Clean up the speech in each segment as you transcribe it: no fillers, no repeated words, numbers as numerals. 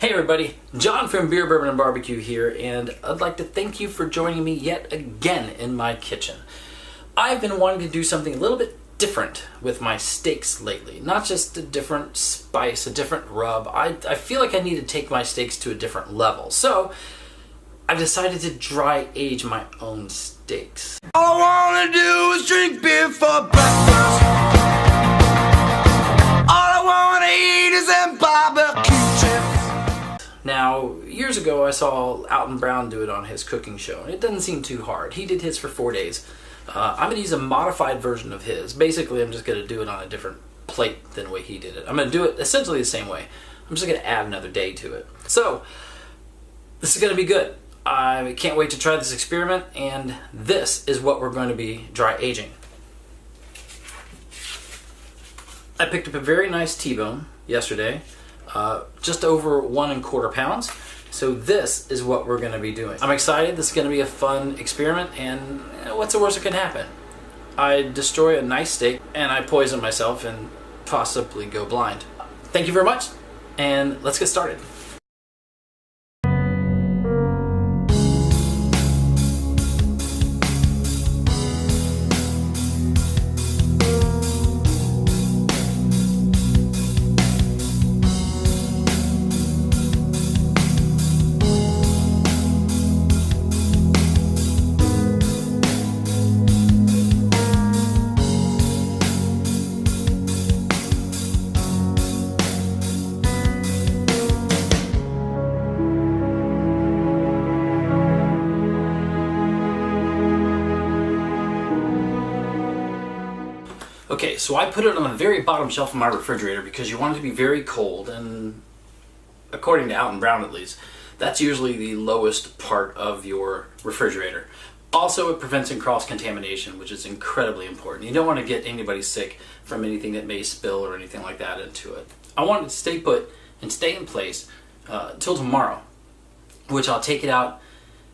Hey everybody, John from Beer, Bourbon, and Barbecue here, and I'd like to thank you for joining me yet again in my kitchen. I've been wanting to do something a little bit different with my steaks lately. Not just a different spice, a different rub. I feel like I need to take my steaks to a different level. So, I've decided to dry age my own steaks. All I wanna do is drink beer for breakfast. All I wanna eat is them barbecue chips. Now, years ago I saw Alton Brown do it on his cooking show, and it doesn't seem too hard. He did his for 4 days. I'm going to use a modified version of his. Basically, I'm just going to do it on a different plate than the way he did it. I'm going to do it essentially the same way. I'm just going to add another day to it. So, this is going to be good. I can't wait to try this experiment, and this is what we're going to be dry aging. I picked up a very nice T-bone yesterday. Just over 1 1/4 pounds. So this is what we're going to be doing. I'm excited. This is going to be a fun experiment, and what's the worst that can happen? I destroy a nice steak and I poison myself and possibly go blind. Thank you very much, and let's get started. Okay, so I put it on the very bottom shelf of my refrigerator because you want it to be very cold, and according to Alton Brown at least, that's usually the lowest part of your refrigerator. Also, it prevents cross-contamination, which is incredibly important. You don't want to get anybody sick from anything that may spill or anything like that into it. I want it to stay put and stay in place till tomorrow, which I'll take it out,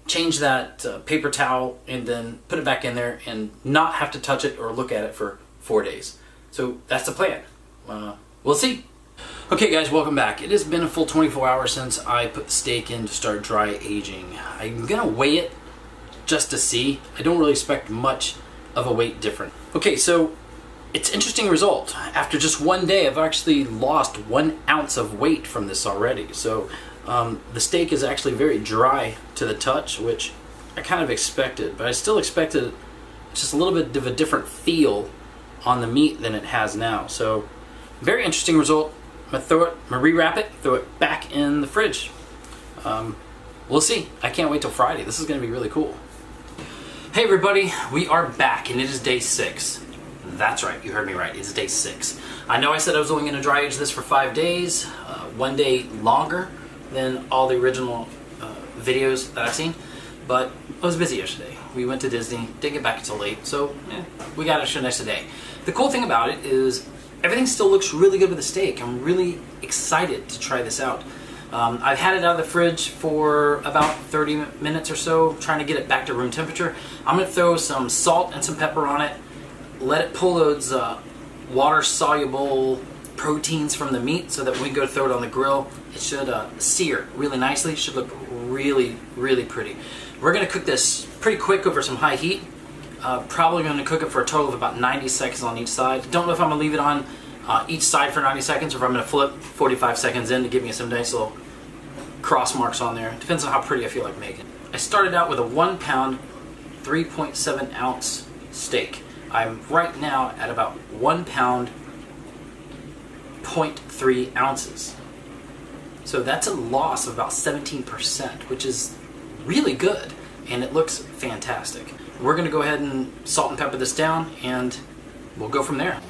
change that paper towel, and then put it back in there and not have to touch it or look at it for 4 days. So that's the plan. We'll see. Okay guys, welcome back. It has been a full 24 hours since I put the steak in to start dry aging. I'm gonna weigh it just to see. I don't really expect much of a weight difference. Okay, so it's an interesting result. After just 1 day, I've actually lost 1 ounce of weight from this already. So the steak is actually very dry to the touch, which I kind of expected, but I still expected just a little bit of a different feel on the meat than it has now. So very interesting result. I'm gonna rewrap it, throw it back in the fridge. We'll see. I can't wait till Friday. This is gonna be really cool. Hey everybody, we are back and it is day 6. That's right, you heard me right, it's day 6. I know I said I was only gonna dry age this for 5 days, 1 day longer than all the original videos that I've seen, but I was busy yesterday. We went to Disney, didn't get back until late, so we got an extra day. The cool thing about it is everything still looks really good with the steak. I'm really excited to try this out. I've had it out of the fridge for about 30 minutes or so, trying to get it back to room temperature. I'm going to throw some salt and some pepper on it, let it pull those water-soluble proteins from the meat so that when we go to throw it on the grill, it should sear really nicely. It should look really, really pretty. We're going to cook this pretty quick over some high heat. Probably going to cook it for a total of about 90 seconds on each side. Don't know if I'm going to leave it on each side for 90 seconds or if I'm going to flip 45 seconds in to give me some nice little cross marks on there. Depends on how pretty I feel like making it. I started out with a 1 pound, 3.7 ounce steak. I'm right now at about 1 pound, 0.3 ounces. So that's a loss of about 17%, which is really good, and it looks fantastic. We're going to go ahead and salt and pepper this down, and we'll go from there.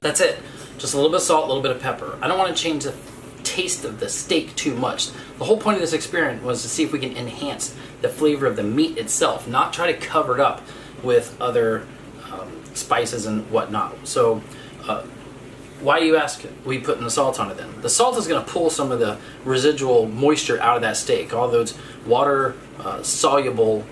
That's it. Just a little bit of salt, a little bit of pepper. I don't want to change the taste of the steak too much. The whole point of this experiment was to see if we can enhance the flavor of the meat itself, not try to cover it up with other spices and whatnot. So Why, you ask, we putting the salt on it then? The salt is going to pull some of the residual moisture out of that steak, all those water soluble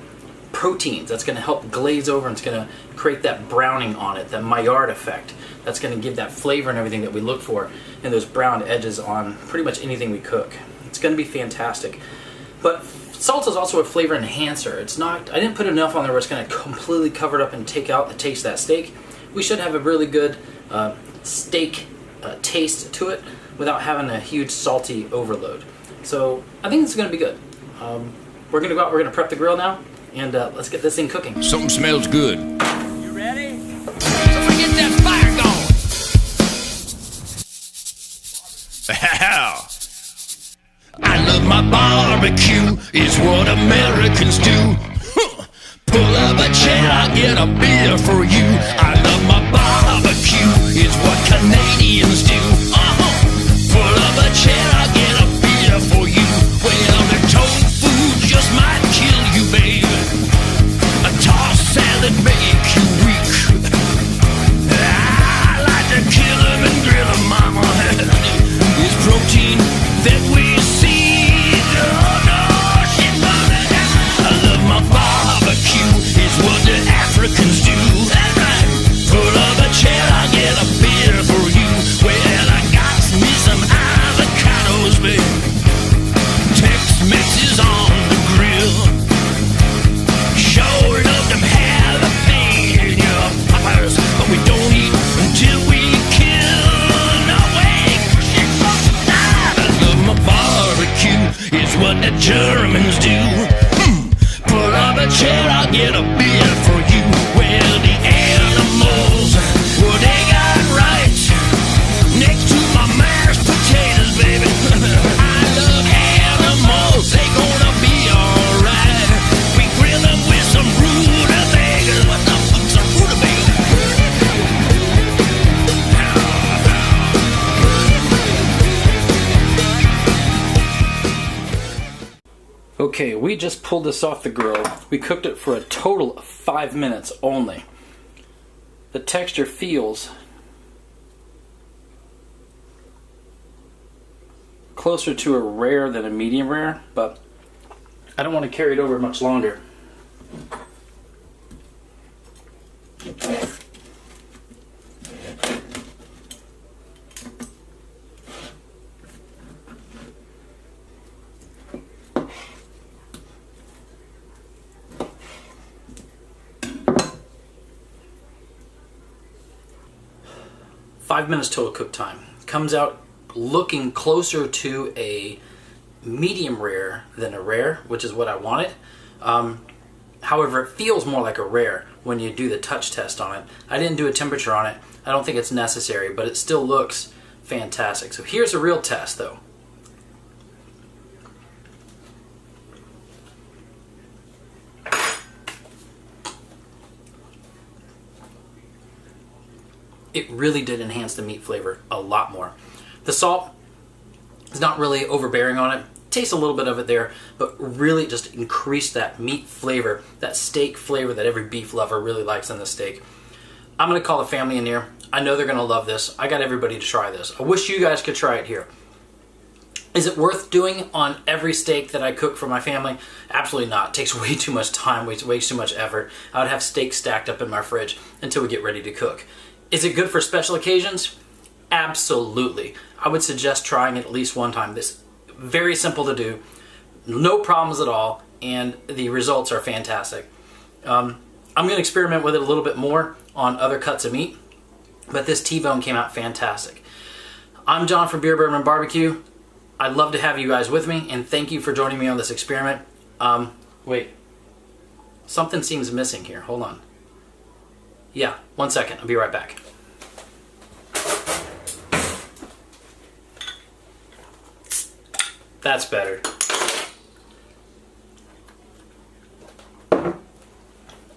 proteins. That's going to help glaze over, and it's going to create that browning on it, that Maillard effect. That's going to give that flavor and everything that we look for in those brown edges on pretty much anything we cook. It's going to be fantastic. But salt is also a flavor enhancer. It's not, I didn't put enough on there where it's going to completely cover it up and take out the taste of that steak. We should have a really good steak taste to it without having a huge salty overload. So I think it's going to be good. We're going to go out, we're going to prep the grill now, and let's get this thing cooking. Something smells good. You ready? Don't forget that fire going. I love my barbecue, is what Americans do. Pull up a chair, I'll get a beer for you. I love my barbecue, is what Canadians do. Pull up a chair, I'll get a beer for you. Well, the tofu just might kill you, babe. A tossed salad make you weak. I like to kill 'em and grill 'em, mama. It's protein that we see. Oh no, shit, mama. I love my barbecue, is what the Africans do. That's right. Pull up a chair, I'll get a beer for you. Well, I got me some avocados, babe. Tex-Mex is on the grill. Sure love them jalapeno poppers, but we don't eat until we kill. No way, shit, I love my barbecue, is what the Germans do. Pull up a chair, I'll get a beer for you. Well, the animals, well, they got rights next to my mashed potatoes, baby. I love animals, they gonna be alright. We grill them with some rutabagas. What the fuck's a rutabaga? Okay, we just pulled this off the grill. We cooked it for a total of 5 minutes only. The texture feels closer to a rare than a medium rare, but I don't want to carry it over much longer. Five minutes total cook time. Comes out looking closer to a medium rare than a rare, which is what I wanted. However, it feels more like a rare when you do the touch test on it. I didn't do a temperature on it. I don't think it's necessary, but it still looks fantastic. So here's a real test though. It really did enhance the meat flavor a lot more. The salt is not really overbearing on it. Taste a little bit of it there, but really just increased that meat flavor, that steak flavor that every beef lover really likes in the steak. I'm gonna call the family in here. I know they're gonna love this. I got everybody to try this. I wish you guys could try it here. Is it worth doing on every steak that I cook for my family? Absolutely not. It takes way too much time, way too much effort. I would have steak stacked up in my fridge until we get ready to cook. Is it good for special occasions? Absolutely. I would suggest trying it at least one time. This very simple to do, no problems at all, and the results are fantastic. I'm going to experiment with it a little bit more on other cuts of meat, but this T-bone came out fantastic. I'm John from Beer Bourbon Barbecue. I'd love to have you guys with me, and thank you for joining me on this experiment. Wait, something seems missing here. Hold on. Yeah, 1 second. I'll be right back. That's better.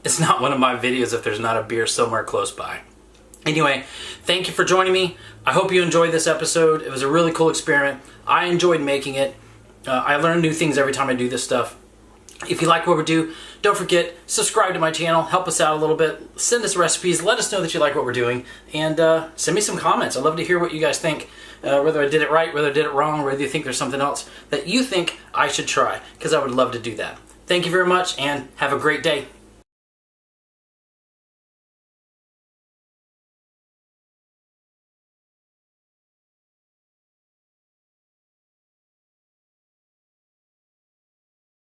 It's not one of my videos if there's not a beer somewhere close by. Anyway, thank you for joining me. I hope you enjoyed this episode. It was a really cool experiment. I enjoyed making it. I learn new things every time I do this stuff. If you like what we do, don't forget, subscribe to my channel, help us out a little bit, send us recipes, let us know that you like what we're doing, and send me some comments. I'd love to hear what you guys think, whether I did it right, whether I did it wrong, whether you think there's something else that you think I should try, because I would love to do that. Thank you very much, and have a great day.